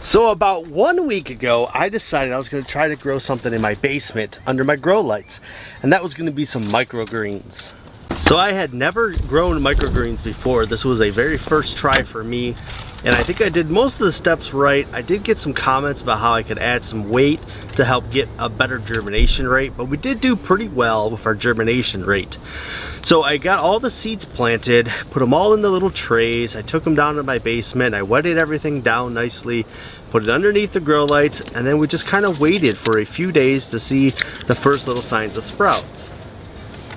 So about 1 week ago, I decided I was going to try to grow something in my basement under my grow lights, and that was going to be some microgreens. So I had never grown microgreens before. This was a very first try for me, and I think I did most of the steps right. I did get some comments about how I could add some weight to help get a better germination rate, but we did do pretty well with our germination rate. So I got all the seeds planted, put them all in the little trays. I took them down to my basement. I wetted everything down nicely, put it underneath the grow lights, and then we just kind of waited for a few days to see the first little signs of sprouts.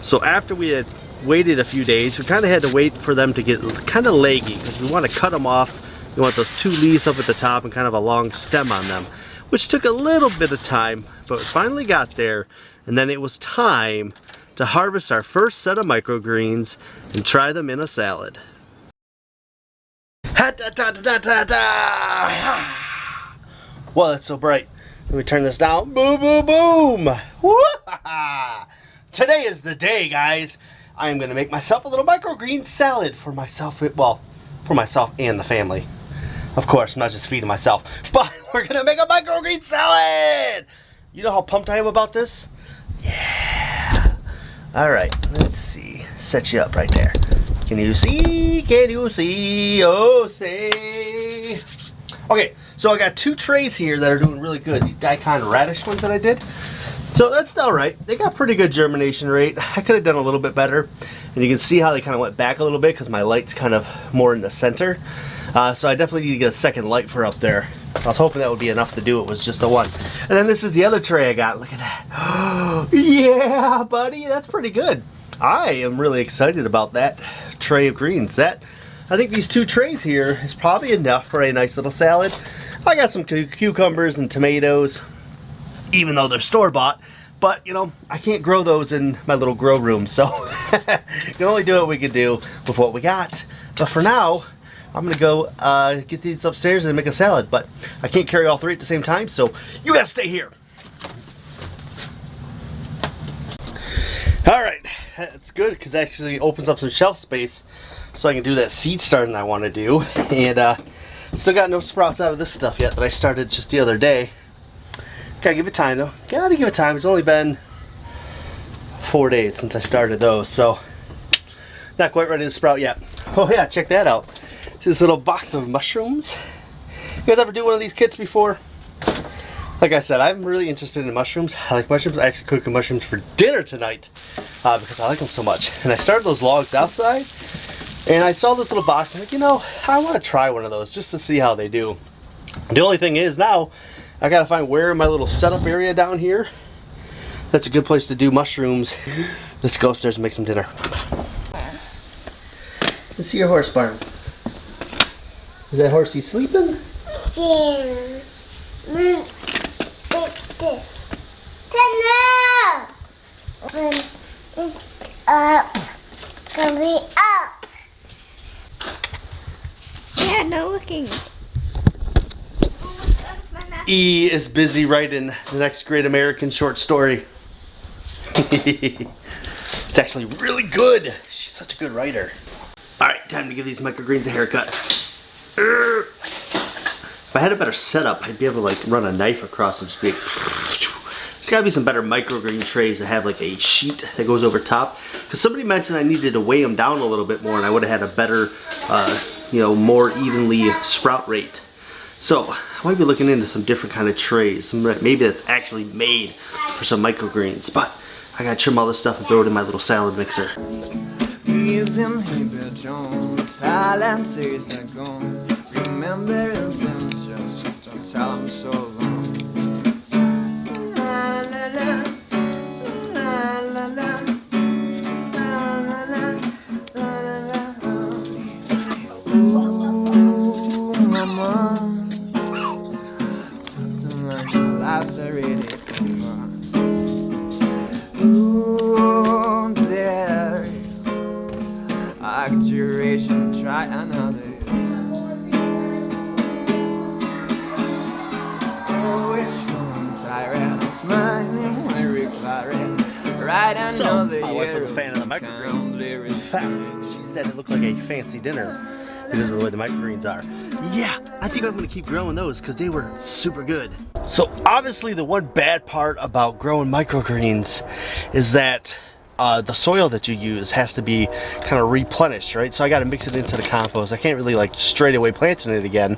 So after we had waited a few days, we kind of had to wait for them to get kind of leggy because we want to cut them off. We want those two leaves up at the top and kind of a long stem on them, which took a little bit of time, but we finally got there. And then it was time to harvest our first set of microgreens and try them in a salad. Well, it's so bright. Let me turn this down. Boom, boom, boom. Today is the day, guys. I am going to make myself a little microgreen salad for myself, well, for myself and the family. Of course, I'm not just feeding myself, but we're going to make a microgreen salad. You know how pumped I am about this? Yeah. All right, let's see. Set you up right there. Can you see? Can you see? Oh, say. Okay, so I got two trays here that are doing really good. These daikon radish ones that I did. So that's all right. They got pretty good germination rate. I could have done a little bit better. And you can see how they kind of went back a little bit because my light's kind of more in the center. So I definitely need to get a second light for up there. I was hoping that would be enough to do it was just the one. And then this is the other tray I got. Look at that. Yeah, buddy, that's pretty good. I am really excited about that tray of greens. I think these two trays here is probably enough for a nice little salad. I got some cucumbers and tomatoes, even though they're store-bought. But, you know, I can't grow those in my little grow room, so you can only do what we can do with what we got. But for now, I'm going to go get these upstairs and make a salad. But I can't carry all three at the same time, so you got to stay here. Alright, that's good because it actually opens up some shelf space so I can do that seed starting I want to do. And still got no sprouts out of this stuff yet that I started just the other day. Gotta give it time though. Gotta give it time. It's only been 4 days since I started those, so not quite ready to sprout yet. Oh yeah, check that out. This little box of mushrooms. You guys ever do one of these kits before? Like I said, I'm really interested in mushrooms. I like mushrooms. I actually cooked mushrooms for dinner tonight because I like them so much. And I started those logs outside, and I saw this little box. I'm like, you know, I want to try one of those just to see how they do. The only thing is now, I gotta find where in my little setup area down here that's a good place to do mushrooms. Let's go upstairs and make some dinner. Let's see your horse, Barn. Is that horsey sleeping? Yeah. Hello. When it's up, gonna be up. Yeah, no looking. E is busy writing the next great American short story. It's actually really good. She's such a good writer. Alright, time to give these microgreens a haircut. If I had a better setup, I'd be able to like run a knife across and just be like, there's gotta be some better microgreen trays that have like a sheet that goes over top. Because somebody mentioned I needed to weigh them down a little bit more and I would have had a better, you know, more evenly sprout rate. So I might be looking into some different kind of trays. Maybe that's actually made for some microgreens. But I gotta trim all this stuff and throw it in my little salad mixer. Remember things just don't tell them so long. Duration, try another. Oh, it's from tired, smiling, we're requiring. Right another my wife year. was a fan of the microgreens. In fact, she said it looked like a fancy dinner. because of the way the microgreens are. Yeah, I think I'm gonna keep growing those because they were super good. So obviously the one bad part about growing microgreens is that the soil that you use has to be kind of replenished, right? So I got to mix it into the compost. I can't really like straight away planting it again.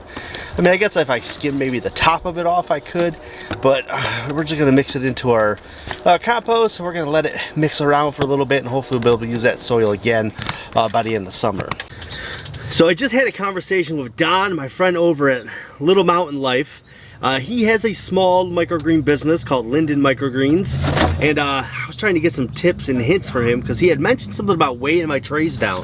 I mean, I guess if I skim maybe the top of it off, I could, but we're just gonna mix it into our compost. We're gonna let it mix around for a little bit, and hopefully we'll be able to use that soil again by the end of summer. So I just had a conversation with Don, my friend over at Little Mountain Life. He has a small microgreen business called Linden Microgreens, and I was trying to get some tips and hints for him because he had mentioned something about weighing my trays down.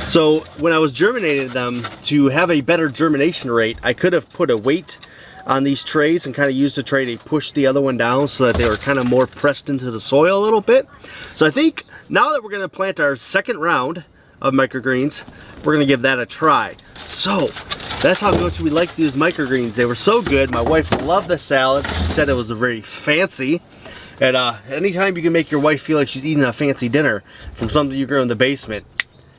So when I was germinating them, to have a better germination rate, I could have put a weight on these trays and kind of used the tray to push the other one down so that they were kind of more pressed into the soil a little bit. So I think now that we're going to plant our second round of microgreens, we're going to give that a try. So that's how much we like these microgreens. They were so good. My wife loved the salad. She said it was very fancy. And anytime you can make your wife feel like she's eating a fancy dinner from something you grew in the basement,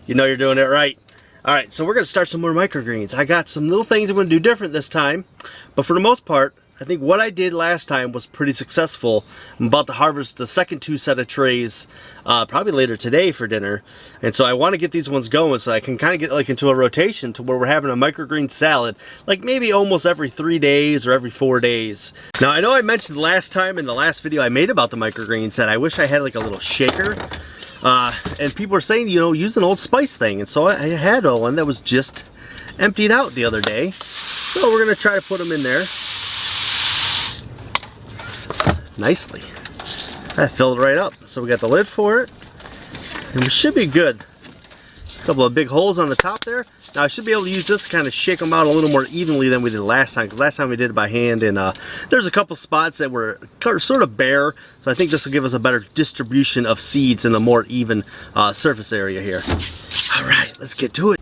you know you're doing it right. Alright, so we're going to start some more microgreens. I got some little things I'm going to do different this time. But for the most part, I think what I did last time was pretty successful. I'm about to harvest the second 2 set of trays probably later today for dinner. And so I want to get these ones going so I can kind of get like into a rotation to where we're having a microgreen salad like maybe almost every 3 days or every 4 days. Now I know I mentioned last time in the last video I made about the microgreens that I wish I had like a little shaker. And people were saying, you know, use an Old Spice thing. And so I had one that was just emptied out the other day. So we're going to try to put them in there nicely. I filled it right up. So we got the lid for it, and we should be good. A couple of big holes on the top there. Now I should be able to use this to kind of shake them out a little more evenly than we did last time, because last time we did it by hand, and there's a couple spots that were sort of bare, so I think this will give us a better distribution of seeds in a more even surface area here. All right, let's get to it.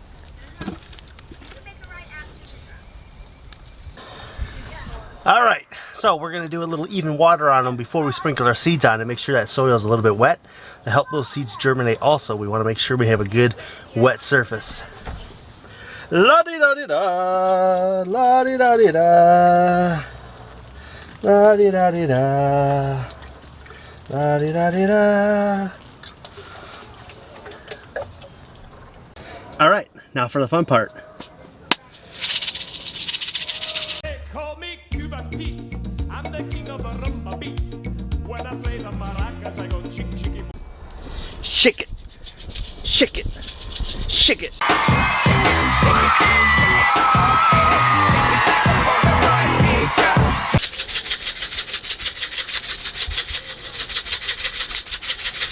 All right, so we're gonna do a little even water on them before we sprinkle our seeds on to make sure that soil is a little bit wet to help those seeds germinate. Also, we want to make sure we have a good wet surface. La di da di da, la di da di da, la di da di da, la di da di da. All right, now for the fun part. Call me Cuba Pete. I'm the king of a rumba beat. When I play the maracas, I go chick chicky. Shake it, shake it, shake it.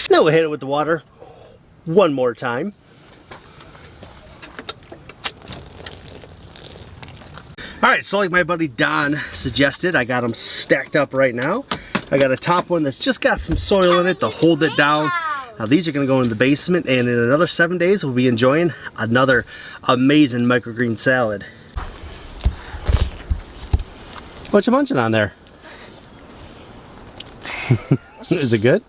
Now we'll hit it with the water one more time. Alright, so like my buddy Don suggested, I got them stacked up right now. I got a top one that's just got some soil in it to hold it down. Now these are going to go in the basement, and in another 7 days we'll be enjoying another amazing microgreen salad. What you munching on there? Is it good?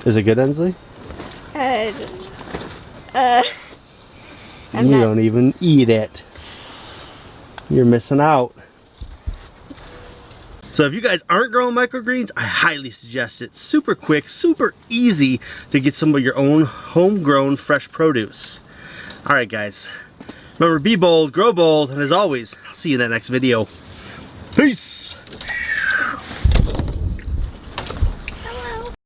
Is it good, Ensley? You don't even eat it. You're missing out. So if you guys aren't growing microgreens, I highly suggest it. Super quick, super easy to get some of your own homegrown fresh produce. Alright guys, remember, be bold, grow bold, and as always, I'll see you in that next video. Peace!